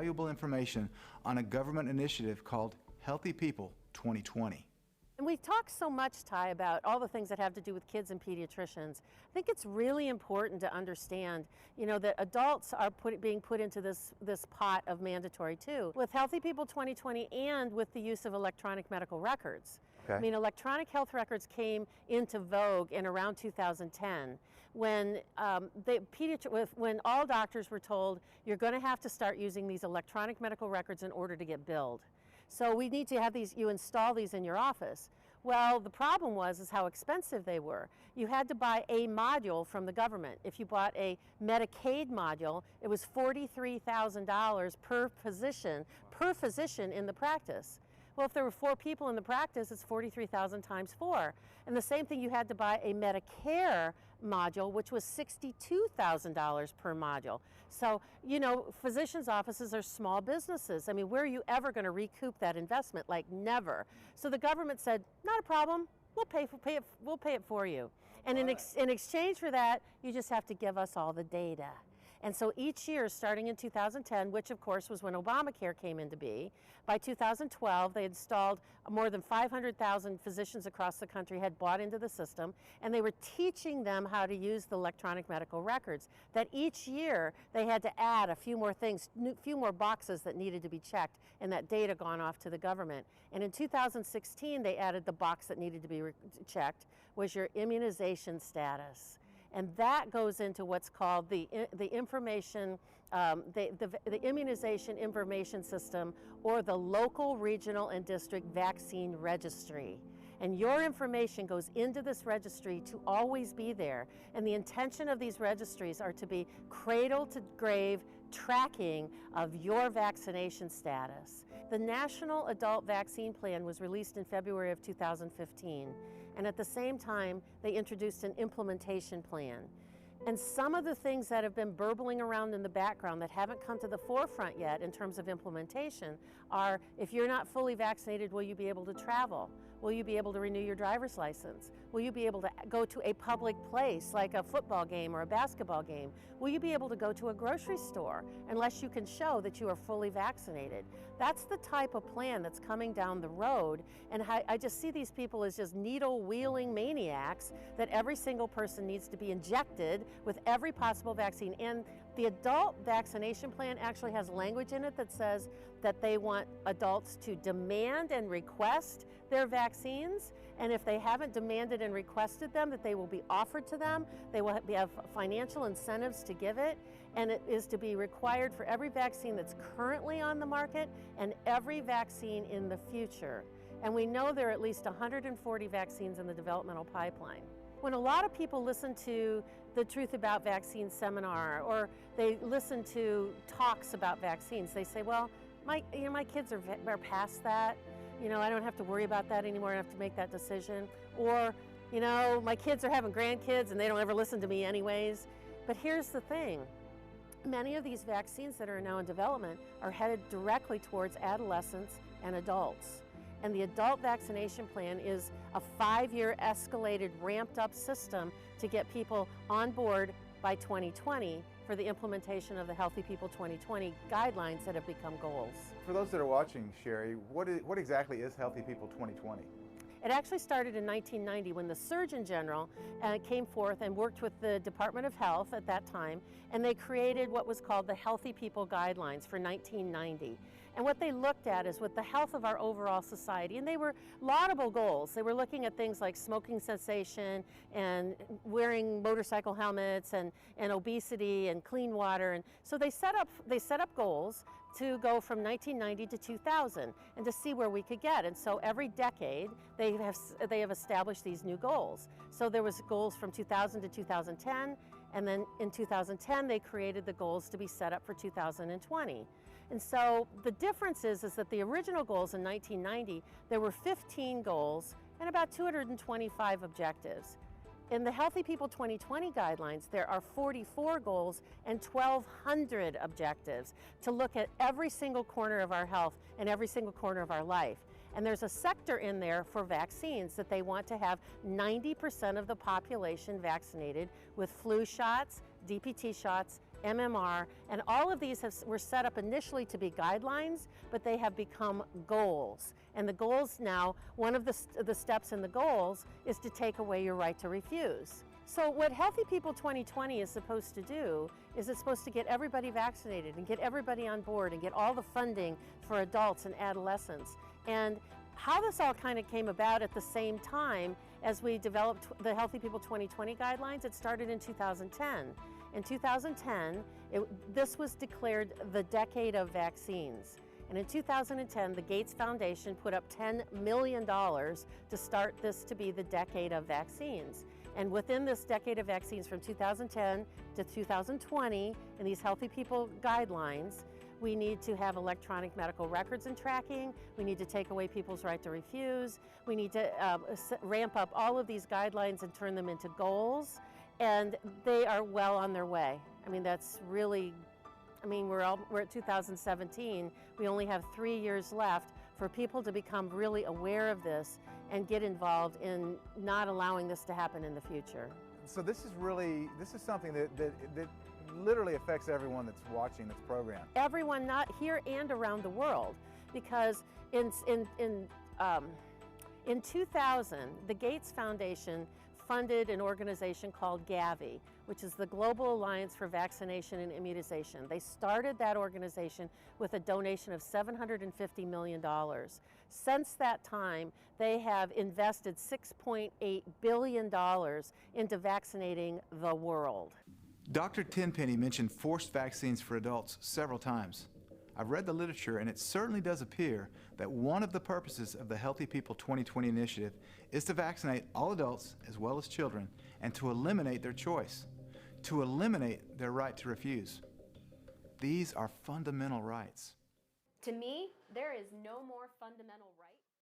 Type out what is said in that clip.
valuable information on a government initiative called Healthy People 2020. And we talk so much, Ty, about all the things that have to do with kids and pediatricians. I think it's really important to understand, that adults are being put into this pot of mandatory too, with Healthy People 2020 and with the use of electronic medical records. Okay. I mean, electronic health records came into vogue in around 2010 when when all doctors were told, you're going to have to start using these electronic medical records in order to get billed. So we need to have you install these in your office. Well, the problem is how expensive they were. You had to buy a module from the government. If you bought a Medicaid module, it was $43,000 per physician in the practice. Well, if there were 4 people in the practice, it's 43,000 times 4. And the same thing, you had to buy a Medicare module, which was $62,000 per module. So, physicians' offices are small businesses. I mean, where are you ever going to recoup that investment? Like, never. So the government said, not a problem. We'll pay it for you. And in exchange for that, you just have to give us all the data. And so each year, starting in 2010, which of course was when Obamacare came into being, by 2012, they installed more than 500,000 physicians across the country had bought into the system, and they were teaching them how to use the electronic medical records. That each year, they had to add a few more things, a few more boxes that needed to be checked, and that data gone off to the government. And in 2016, they added the box that needed to be checked, was your immunization status. And that goes into what's called the immunization information system, or the local, regional, and district vaccine registry. And your information goes into this registry to always be there. And the intention of these registries are to be cradle to grave tracking of your vaccination status. The National Adult Vaccine Plan was released in February of 2015. And at the same time, they introduced an implementation plan. And some of the things that have been burbling around in the background that haven't come to the forefront yet in terms of implementation are, if you're not fully vaccinated, will you be able to travel? Will you be able to renew your driver's license? Will you be able to go to a public place like a football game or a basketball game? Will you be able to go to a grocery store unless you can show that you are fully vaccinated? That's the type of plan that's coming down the road, and I just see these people as just needle-wheeling maniacs that every single person needs to be injected with every possible vaccine. And the adult vaccination plan actually has language in it that says that they want adults to demand and request their vaccines, and if they haven't demanded and requested them, that they will be offered to them. They will have financial incentives to give it, and it is to be required for every vaccine that's currently on the market and every vaccine in the future. And we know there are at least 140 vaccines in the developmental pipeline. When a lot of people listen to the Truth About Vaccines seminar, or they listen to talks about vaccines, they say, well, my kids are past that. I don't have to worry about that anymore. I don't have to make that decision. Or, my kids are having grandkids and they don't ever listen to me anyways. But here's the thing. Many of these vaccines that are now in development are headed directly towards adolescents and adults. And the adult vaccination plan is a 5-year escalated, ramped up system to get people on board by 2020 for the implementation of the Healthy People 2020 guidelines that have become goals. For those that are watching, Sherry, what exactly is Healthy People 2020? It actually started in 1990 when the Surgeon General came forth and worked with the Department of Health at that time, and they created what was called the Healthy People Guidelines for 1990. And what they looked at is with the health of our overall society, and they were laudable goals. They were looking at things like smoking cessation and wearing motorcycle helmets and obesity and clean water. And so they set up goals to go from 1990 to 2000 and to see where we could get. And so every decade they have established these new goals. So there was goals from 2000 to 2010, and then in 2010 they created the goals to be set up for 2020. And so the difference is that the original goals in 1990, there were 15 goals and about 225 objectives. In the Healthy People 2020 guidelines, there are 44 goals and 1,200 objectives to look at every single corner of our health and every single corner of our life. And there's a sector in there for vaccines that they want to have 90% of the population vaccinated with flu shots, DPT shots, MMR, and all of these were set up initially to be guidelines, but they have become goals. And the goals now, one of the steps in the goals is to take away your right to refuse. So what Healthy People 2020 is supposed to do is it's supposed to get everybody vaccinated and get everybody on board and get all the funding for adults and adolescents. And how this all kind of came about at the same time as we developed the Healthy People 2020 guidelines, it started in 2010. In 2010, this was declared the decade of vaccines. And in 2010, the Gates Foundation put up $10 million to start this to be the decade of vaccines. And within this decade of vaccines from 2010 to 2020, in these Healthy People guidelines, we need to have electronic medical records and tracking. We need to take away people's right to refuse. We need to ramp up all of these guidelines and turn them into goals. And they are well on their way. I mean, that's really, I mean, we're at 2017. We only have 3 years left for people to become really aware of this and get involved in not allowing this to happen in the future. So this is something that literally affects everyone that's watching this program. Everyone, not here and around the world, because in 2000, the Gates Foundation funded an organization called Gavi, which is the Global Alliance for Vaccination and Immunization. They started that organization with a donation of $750 million. Since that time, they have invested $6.8 billion into vaccinating the world. Dr. Tenpenny mentioned forced vaccines for adults several times. I've read the literature, and it certainly does appear that one of the purposes of the Healthy People 2020 initiative is to vaccinate all adults as well as children and to eliminate their choice, to eliminate their right to refuse. These are fundamental rights. To me, there is no more fundamental right.